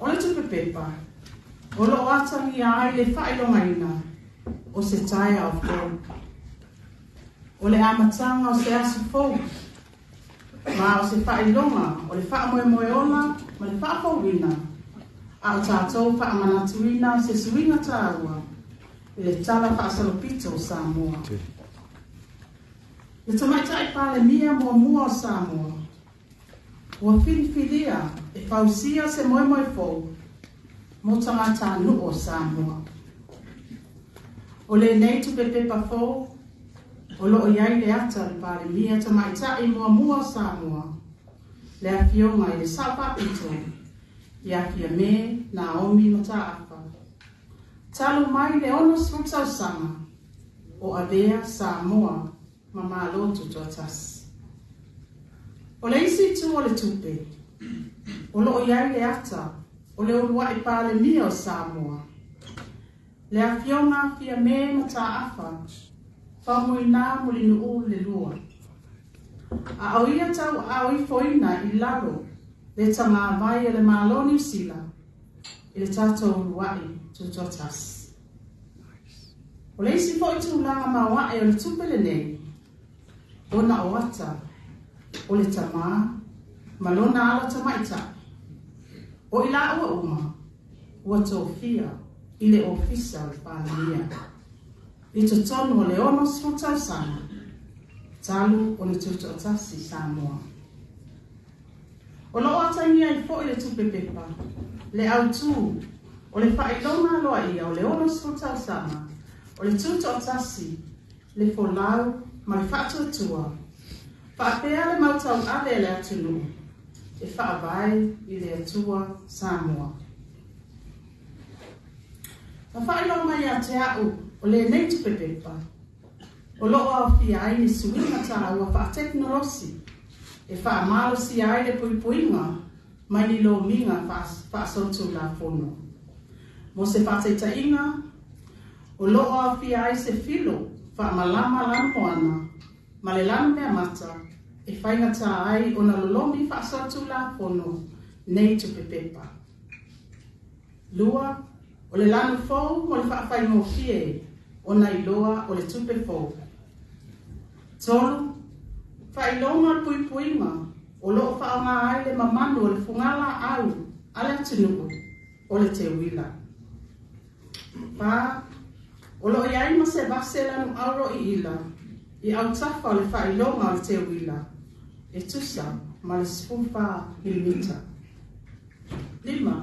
O le tupe pepa, o lo atangi ai le whailongaina o se taia o fōu. O le amatanga o se asu fōu, ma o se whailonga o le wha moe ona ma le wha fōwina, a o tātou wha manatuina se suinga tāua i le tala wha salopito o Samoa. Le tamaitai pale mia mua o Samoa, ua whiriwhiria e whausia se moe fōu, mo tangata nu o Samoa. O le nei tupe pepa fōu, o loo iai le ata le pale mia tamaitai mua o Samoa, le awhionga i le sapapito, i a Fiame, Naomi, Mataafa. Talu mai le ono srutau sanga, o avea Samoa, ma mālotu tuatasi. O le isi tu o le tupe, o loo iai le ata, o le urua i pale mia o Samoa. Le awhionga Fiame Mataafa, whamuina mulinu u le lua. A au ia tau au i foina i lalo, le tanga vai e le maloni sila, i le tatou uruai tuatasi. O le isi fo i tūlanga mawai o le tupe le nei, ona o ata, o le tama, malona ala tamaita. O ila ua uma, ua tōwhia, i le ofisa o le pānia. I to tonu o le ono srutau sana, talu o le tuatasi Samoa. O lo atangia i fo i le tupe pepa, le au tū, o le whailonga Aloaia o le ono srutau sana, o le tuatasi, le folau, ma le whaatuatua, whaapea le mautau ale le atunu, e whaavai i le atua Samoa. Na whailonga ia te au, o le nei tupe pepa, o loo au fia ai ni suinga tā ua wha teknolosi, e wha malo si ai le puipuinga, mai ni lo minga wha sotu la fono. Mo se wha teita inga, o loo au fia ai se filo, wha malama lana moana, ma le lana mea mata, e whainga tā ai o na lolomi wha sotu la fono, nei tupe pepa. Lua, o le lana fōu mo le wha whaingo fie, o na iloa o le tupe fōu. Tolu, whailonga puipuinga, o loo whaonga ai le mamanu o le fungala au, ale atunuu, o le te wila. Pa, o loo iai ma se vase lanu auro i ila, i au tafa o le whailonga o le te wila, e tusa ma le sifufa milimita. 5.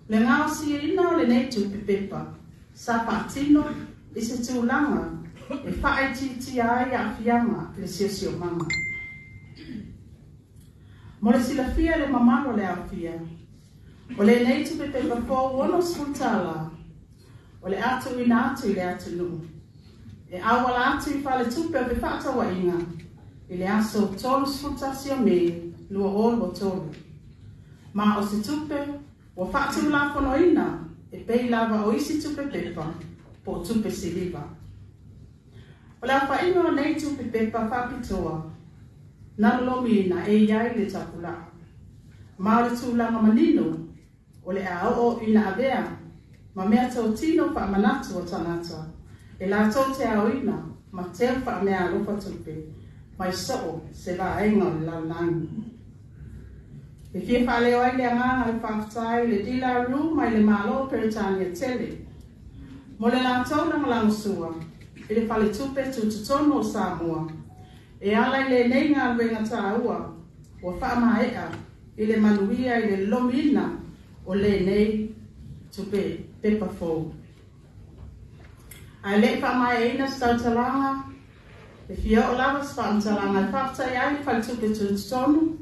Le ngā si ina o le neitu pepepa, sa patino i se tūlanga, e whae titi ai a fianga le sio manga. Mo le silafia le mamano le awhia, o le neitu pepepa fō ono sfutala, o le atu ina atu i le atu nu. E awala atu i whale tupe o ke whaatawa inga, i le aso tolu sfutasio me, lua olo tolu. Ma o se tupe, o whaatu la fono ina, e pei lava o isi tupe pepa, po tupe siliva. O le awha inga o nei tupe pepa whapitoa, nalolomi ina e iai le tapula. Ma o le tūlanga manino, o le ao ina avea, ma mea tau tino wha manatu o tangata, e la tau te ao ina, ma teo wha mea alofa tupe, mai soo se la ainga o le laulangi. E fie whaleo ai le anganga le whaftai le dila ru mai le malo peritania tele. Mo le lātou na malangusua, e le whale tupe tututono o Samoa, e alai le nei ngā ruenga tā ua, o whaamaea, i le manuia i le lomina o le nei tupe pepa fōu. Ai le whaamaea ina stautalanga, e fia o lava whaamtalanga, e whaftai ai le whale tupe tututono,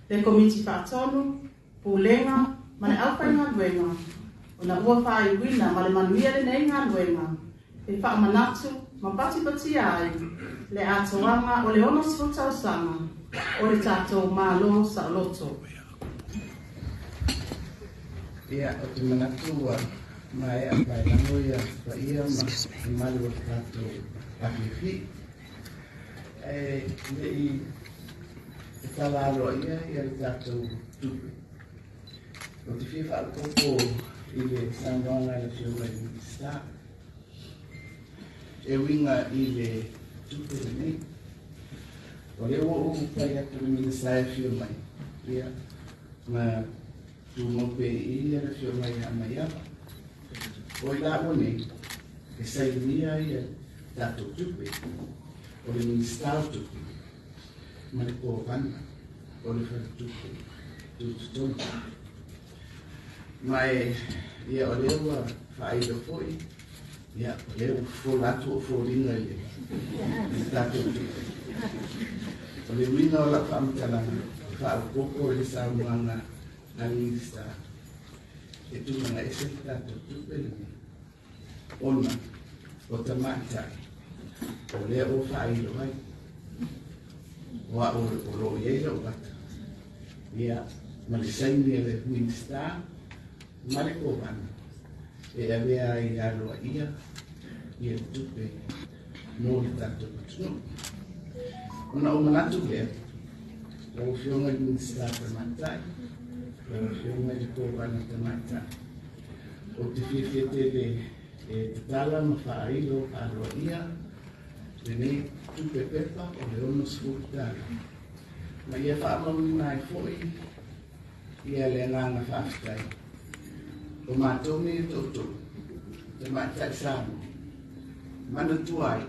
le komiti whaatonu, pūlenga, ma le awhainga ruenga, o na ua whai wina ma le manuia le nei ngā ruenga, e wha manatu, ma pati ai, le atoanga o le ono sfutau sanga, o le tātou mālo sa loto. Ia, o te manatua, mai a kai langoia, pa ia ma malu o tātou pakiwhi. Le i Tala Aloaia i le tātou tupe. o te whia whaakoko I le Samoa le Fiame Minista. E winga I le tupe nei. O le o pai atu le Minista e Fiame. Ia, ma tu mope I le Fiame ha mai apa. O I la one, e sai nia ia tato tupe. O le Minista o tupe. Ma le kōpana. O le whakatupe. Tututonu. Mai ia o leo whaida foi, ia o leo fōlato o fōringa I le tato tupe. O le wina o la whaamtalanga, whaakoko le Samoanga na Minista. E tūmanga ese ki tato tupe le ona o tamaitai. O leo o whaida mai. Wa o ro iei o wata. Ia, ma le saini e le Minista, mare kōpana, e awea I Aloaia, I tupe, mō le tātou patunu. Ona o manatu lea, o whionga I Minista tamatai, o whionga I kōpana tamatai. O te whiwhete le Tatala ma whaeilo Aloaia, le nei tupe pepa o le ono sfurtara. Ma ia whaamami mai foi, ia le nganga whaftai. O mātou me tōtou, te maitai sāmo, mana tuai,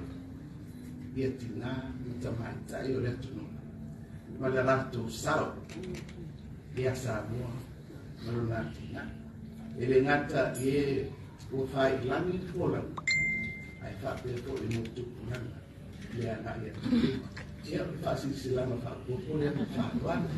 ia tina, me ta maitai o le atunu. Ma le rato sao, ia Samoa, maruna tina. E le ngata ie o whai lani fōlang, ai whapea fō I motuku nanga, le ana ia tuki. Ia whasi silama whakoko le atu whātuana.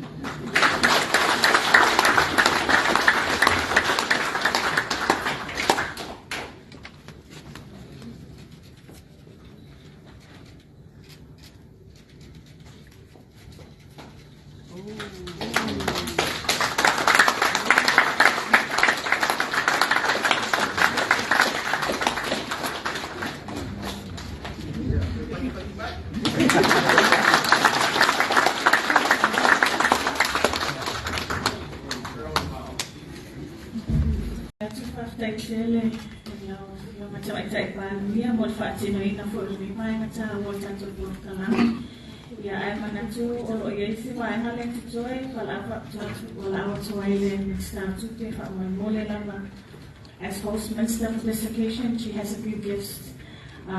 As host minister for this occasion, she has a few gifts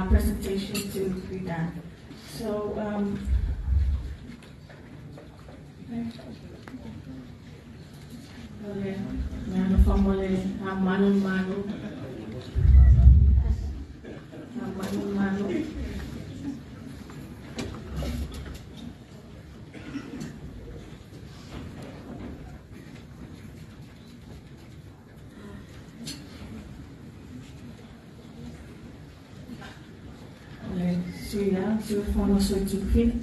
presentation to be done. So, Sur fond sur tout prix.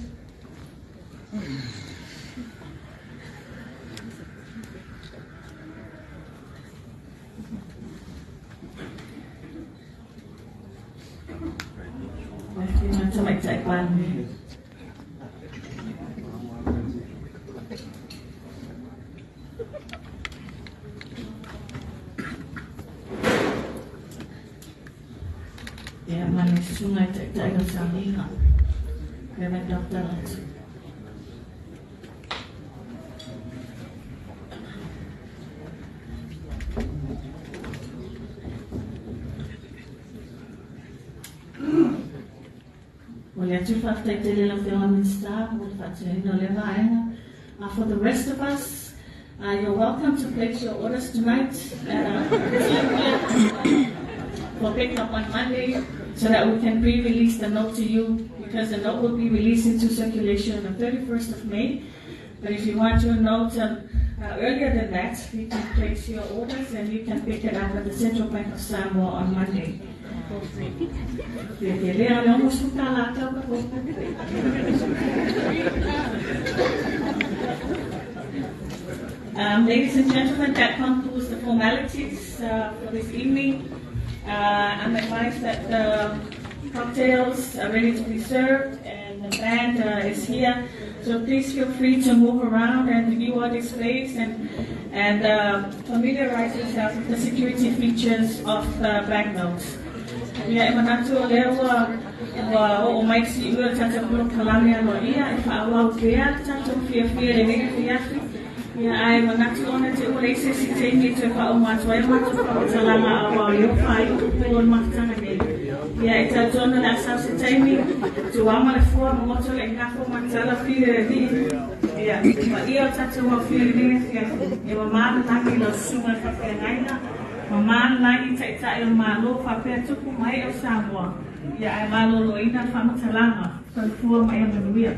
Ya, mana sungai tak ada sampingan. Kaya dokter. For the rest of us, you're welcome to place your orders tonight for pickup on Monday so that we can pre-release the note to you, because the note will be released into circulation on the 31st of May. But if you want your note earlier than that, you can place your orders and you can pick it up at the Central Bank of Samoa on Monday. Ladies and gentlemen, that concludes the formalities for this evening. I'm advised that the cocktails are ready to be served and the band is here. So please feel free to move around and view all this space and familiarize yourself with the security features of the banknotes. Ya manatu lewa o mai si ua tata kulo kalami Aloaia e whaawau kea tata fia le mega fiafi. Ya ai manatu ona te ua leise si teimi te whao matua e matu whao talanga awau yo whai upulon matanga nei. Ya e tatu ona le asau si teimi te wama le fua moto le ngafo matala fia le di. Ya ma ia tata ua fia le mega fiafi. Ya mamana tangi lo sunga whapea ngaina. Mamana lagi taita e malo whapea tuku mai o Samoa. Ya ai malo loina whamatalanga. Sa fua mai o manuia.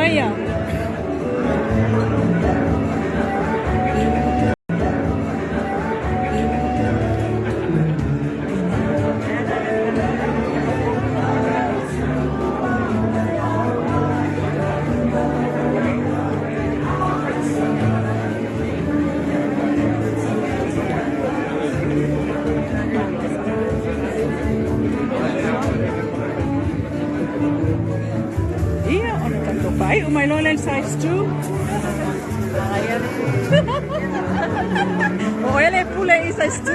Aloaia. Pai, o Milo len size 2. O ele pula em size 2.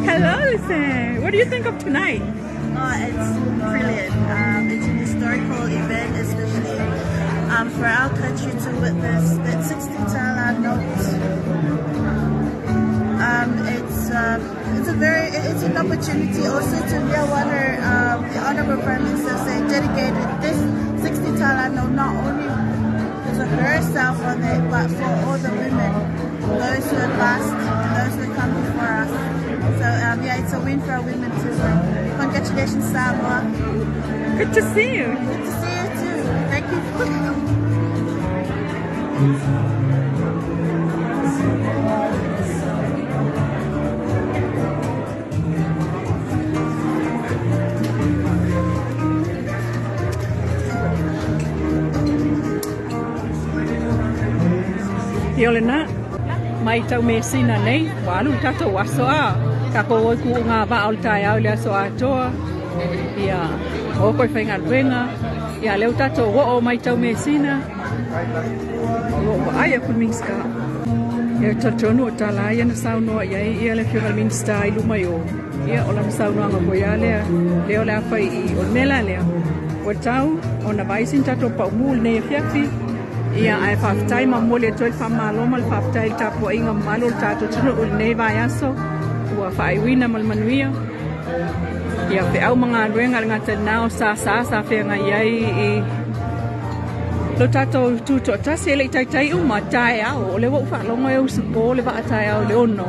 Hello, listen. What do you think of tonight? Oh, it's brilliant. It's an historical event, especially for our country to witness that 60 Tala note. It's an opportunity also to hear what the Honourable Prime Minister said, dedicated this 60 Tala note not only to herself on it, but for all the women, those who are past and those who come before us. So yeah, it's a win for our women too. Congratulations, Samoa. Good to see you. Good to see you too. Thank you. Iolena, mai tau me sina nei, walu tato wasoa, kako oi ku ngā wa au tai au lea so atoa, ia o koi whainga ruenga, ia leo tato wo o mai tau me sina, wo aia ku minska. Ia tatonu o Tala ia na saunoa ia le whiunga minsta i lumai o, ia o lam saunoa ngā koia leo lea whai i o mela lea. O tau, o na vaisin tato pa umul nei e whiafi, ia ai whaftai ma mole toi whamalo mal whaftai tapo inga malo tato tunu ul nei vai aso ua whaiwina mal manuia ia pe au mga ruenga ngata nao sa whenga iai i lo tato tuto tasi ele tai uma tai au o le wau whalonga e usupo le wa tai au le ono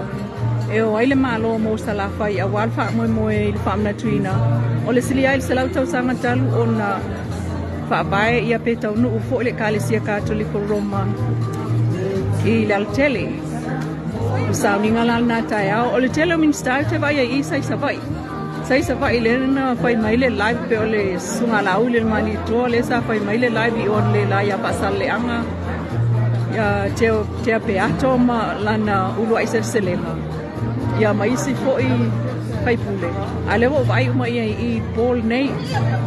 e o aile malo mo sa la whai a wal wha moe i le whamna tuina o le sili ai le salau tau sanga talu o na whaabae ia pe tau nuu fo le Kalesia Katoliko Roma i le altele. Usau ni ngalal na tai au, o le tele min stau te vai i sai savai le na whai mai le live pe o le sunga lau le mani toa le sa whai mai le live i on le la ia pasal le anga ia te pe ato ma lana ulu aisar selenga. Ia mai si fo i pai pule. A lewo vai uma ia i bol nei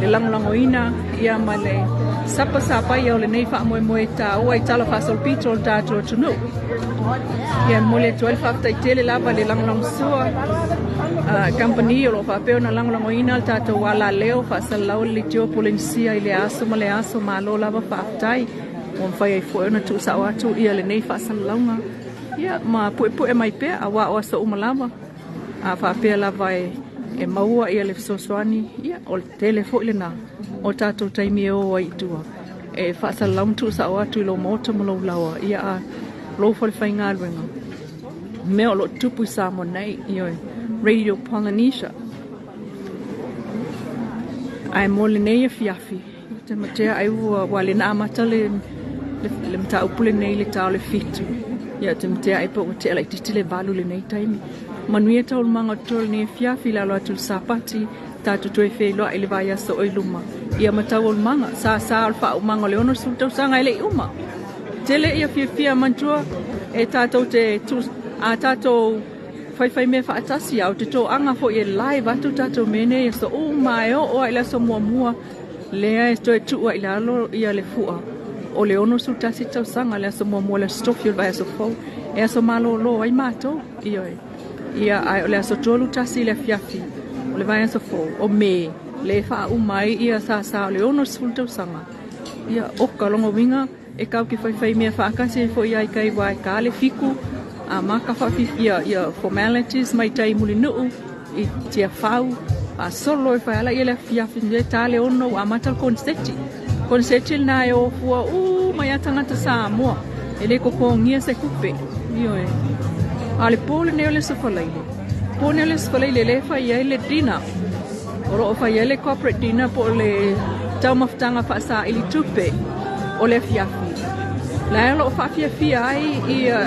le langolangoina ia male sapa ia le nei fa moe ta o ai tala fa sol pitol ta to tunu. Ia mole 12 fa tai tele lava le langlang sua. Company o fa pe na langolangoina ta to wala leo fa salau le tio polensia ile aso malo lava fa tai. On fa ai fo na tu sa watu ia le nei fa salaunga. Ia ma pu e mai pe awa o so umalava. A whapea lava e maua ia le fisoswani, ia o telefo le na, o tātou taimi e o ai tua. E whaasa launtu sa o atu i lo mota malau laua, ia a lo whale whainga ruenga. Mea o lo tupu i Samoa nei, ioi, Radio Polynesia. Ai mole nei e fiafi, te matea ai ua le na amata le mta upule nei le tau le fitu. Ia te matea ai po te alai titi le valu le nei taimi. Manuia tau manga tol ne fiafi la lo atul sapati tatu toe fe lo ile vaya so iluma ia matau manga sa alfa manga le ono sultau sanga ile uma tele ia fia mantua e tatu te tu a tatu fai me fa atasi au te to anga fo ia live atu tatu mene so o mai o ile so mua le e to tu ile lo ia le fua o le ono sultasi tau sanga le so mua le stofio vai so fo e so malo lo ai mato ia ai o le aso tolu tasi le fiafi o le vai aso fo o me le fa umai ia sa le ono sultau sanga ia oka longo winga e kau ki fai mea fa akasi fo ia i kai wai ka le fiku a maka fa ia formalities mai tai muli nuu i tia fau a solo e fai ala ia le fiafi le tale ono a matal konseti na e o fua mai atangata Samoa Ele kokongia se kupe. Io e. Ale pole ne ole sofalaile. Pone ole sofalaile le fa ia le dina. Oro fa ia le corporate dina po le tau maftanga fa sa ili tupe. O le fiafi. La lo fa fiafi ai ia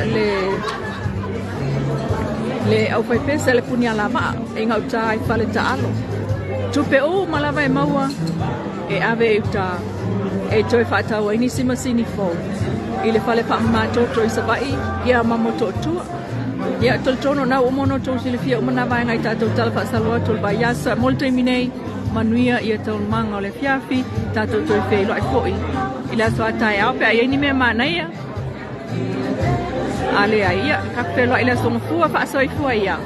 le au fai pesa le punia lama e ngau tai fa le taalo. Tupe o malava e maua e ave uta e toi fa tau ini sima sini fo. Ile fale pa matoto i sabai ia mamoto tua ia toltono na o mono to sile fia o mana vai ngai tato tala fa salwa tol ba yasa molto minei manuia ia tol manga le fiafi tato to fe lo ai foi ila so atai au pe ai ni me mana ia ale ai ia ka pelo ila so fu fa so i fu ia